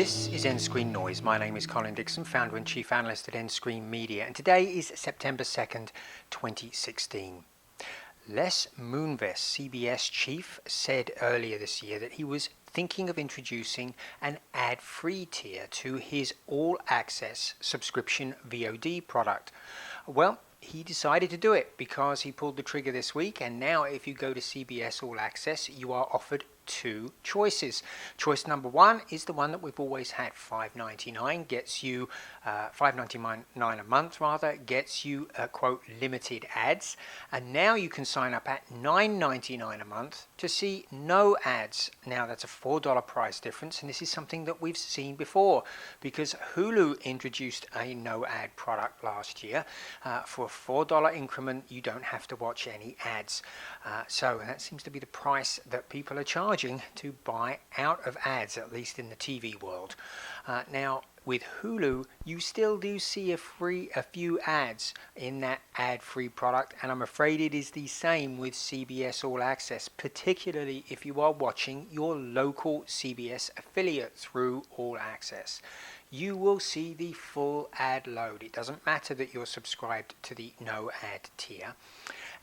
This is nScreenNoise. My name is Colin Dixon, founder and chief analyst at nScreen Media, and today is September 2nd, 2016. Les Moonves, CBS chief, said earlier this year that he was thinking of introducing an ad-free tier to his All Access subscription VOD product. Well, he decided to do it because he pulled the trigger this week, and now if you go to CBS All Access, you are offered two choices. Choice number one is the one that we've always had. $5.99 gets you $5.99 a month rather gets you quote limited ads, and now you can sign up at $9.99 a month to see no ads. Now that's a $4 price difference, and this is something that we've seen before because Hulu introduced a no ad product last year. For a $4 increment you don't have to watch any ads, so that seems to be the price that people are charging to buy out of ads, at least in the TV world. Now with Hulu you still do see a few ads in that ad-free product, and I'm afraid it is the same with CBS All Access, particularly if you are watching your local CBS affiliate through All Access. You will see the full ad load. It doesn't matter that you're subscribed to the no ad tier.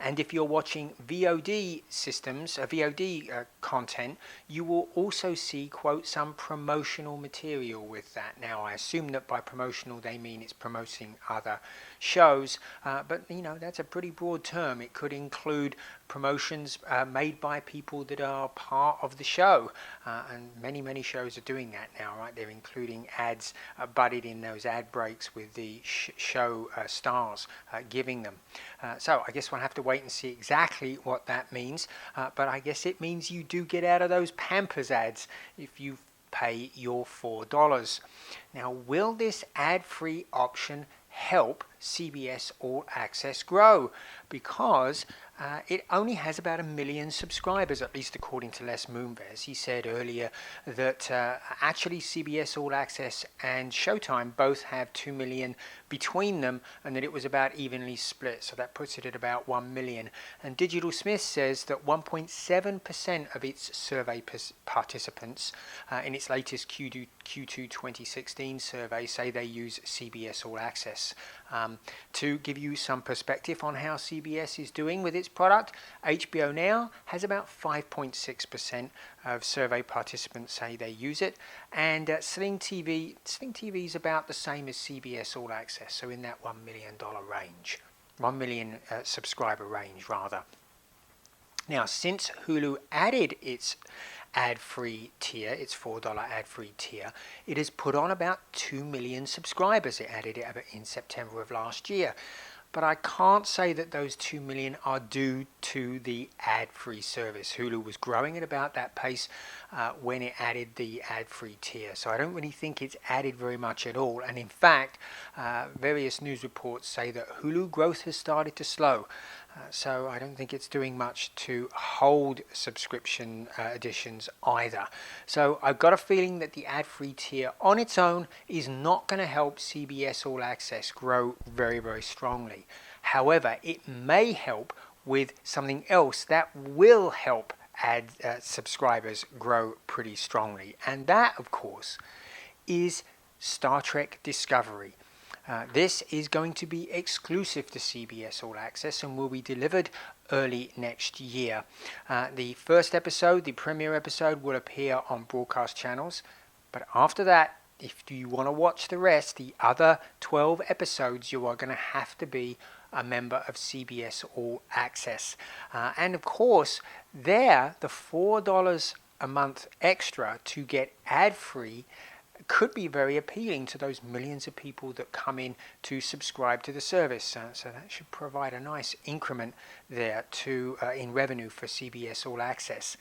And if you're watching VOD systems, VOD content, you will also see, quote, some promotional material with that. Now, I assume that by promotional they mean it's promoting other shows, but you know, that's a pretty broad term. It could include promotions made by people that are part of the show, and many shows are doing that now, right? They're including ads butted in those ad breaks with the show stars giving them. So I guess we'll have to wait and see exactly what that means, but I guess it means you do get out of those Pampers ads if you pay your $4. Now, will this ad-free option help CBS All Access grow? Because it only has about 1 million subscribers, at least according to Les Moonves. He said earlier that actually CBS All Access and Showtime both have 2 million between them, and that it was about evenly split, so that puts it at about 1 million. And Digital Smith says that 1.7% of its survey participants in its latest Q2 2016 survey say they use CBS All Access. To give you some perspective on how CBS is doing with its product, HBO Now has about 5.6% of survey participants say they use it, and Sling TV is about the same as CBS All Access, so in that $1 million range, 1 million subscriber range rather. Now, since Hulu added its ad-free tier, its $4 ad-free tier, it has put on about 2 million subscribers. It added it in September of last year. But I can't say that those 2 million are due to the ad-free service. Hulu was growing at about that pace when it added the ad-free tier. So I don't really think it's added very much at all. And in fact, various news reports say that Hulu growth has started to slow. So I don't think it's doing much to hold subscription additions either. So I've got a feeling that the ad-free tier on its own is not going to help CBS All Access grow very strongly. However, it may help with something else that will help subscribers grow pretty strongly. And that, of course, is Star Trek Discovery. This is going to be exclusive to CBS All Access and will be delivered early next year. The first episode, the premiere episode, will appear on broadcast channels, but after that, if you want to watch the rest, the other 12 episodes, you are going to have to be a member of CBS All Access. And of course, there, the $4 a month extra to get ad-free could be very appealing to those millions of people that come in to subscribe to the service. So that should provide a nice increment there in revenue for CBS All Access.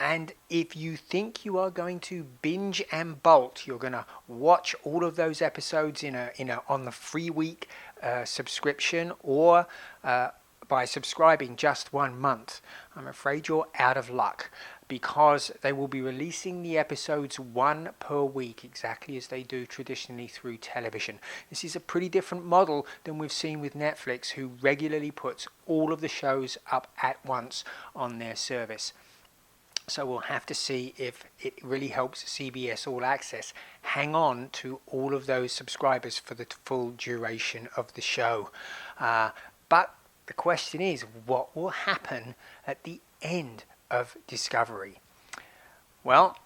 And if you think you are going to binge and bolt, you're going to watch all of those episodes on the free week subscription, or by subscribing just 1 month, I'm afraid you're out of luck, because they will be releasing the episodes one per week, exactly as they do traditionally through television. This is a pretty different model than we've seen with Netflix, who regularly puts all of the shows up at once on their service. So we'll have to see if it really helps CBS All Access hang on to all of those subscribers for the full duration of the show. But the question is, what will happen at the end of Discovery? Well,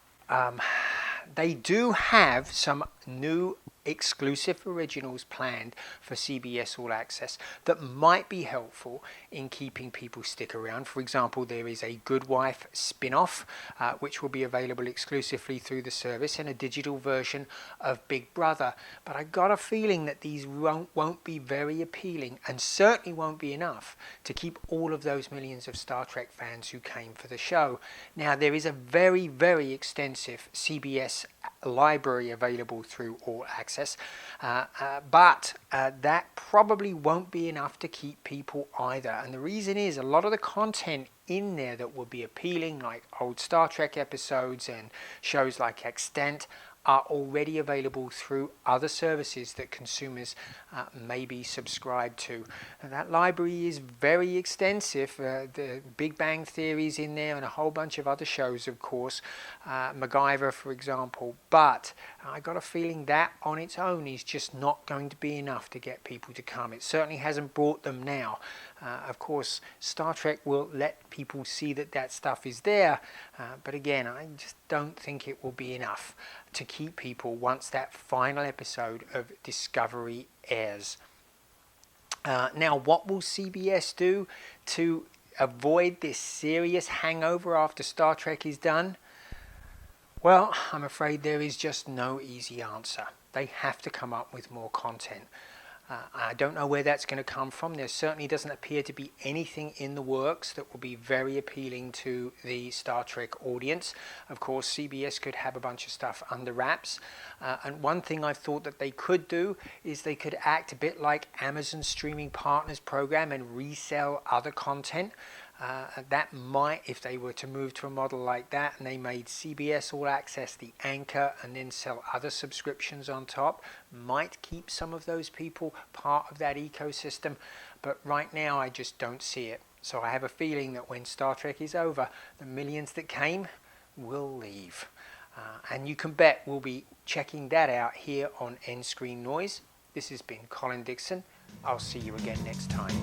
they do have some new exclusive originals planned for CBS All Access that might be helpful in keeping people stick around. For example, there is a Good Wife spin-off which will be available exclusively through the service, and a digital version of Big Brother. But I got a feeling that these won't be very appealing, and certainly won't be enough to keep all of those millions of Star Trek fans who came for the show. Now, there is a very, very extensive CBS library available through All Access, but that probably won't be enough to keep people either. And the reason is, a lot of the content in there that will be appealing, like old Star Trek episodes and shows like Extant, are already available through other services that consumers may be subscribed to. And that library is very extensive. The Big Bang Theory's in there, and a whole bunch of other shows, of course, MacGyver, for example. But I got a feeling that on its own is just not going to be enough to get people to come. It certainly hasn't brought them now. Of course, Star Trek will let people see that that stuff is there, but again, I just don't think it will be enough to keep people once that final episode of Discovery airs. Now, what will CBS do to avoid this serious hangover after Star Trek is done? Well, I'm afraid there is just no easy answer. They have to come up with more content. I don't know where that's going to come from. There certainly doesn't appear to be anything in the works that will be very appealing to the Star Trek audience. Of course, CBS could have a bunch of stuff under wraps. And one thing I thought that they could do is they could act a bit like Amazon Streaming Partners program and resell other content. That might, if they were to move to a model like that and they made CBS All Access the anchor and then sell other subscriptions on top, might keep some of those people part of that ecosystem. But right now I just don't see it. So I have a feeling that when Star Trek is over, the millions that came will leave. And you can bet we'll be checking that out here on nScreenNoise. This has been Colin Dixon. I'll see you again next time.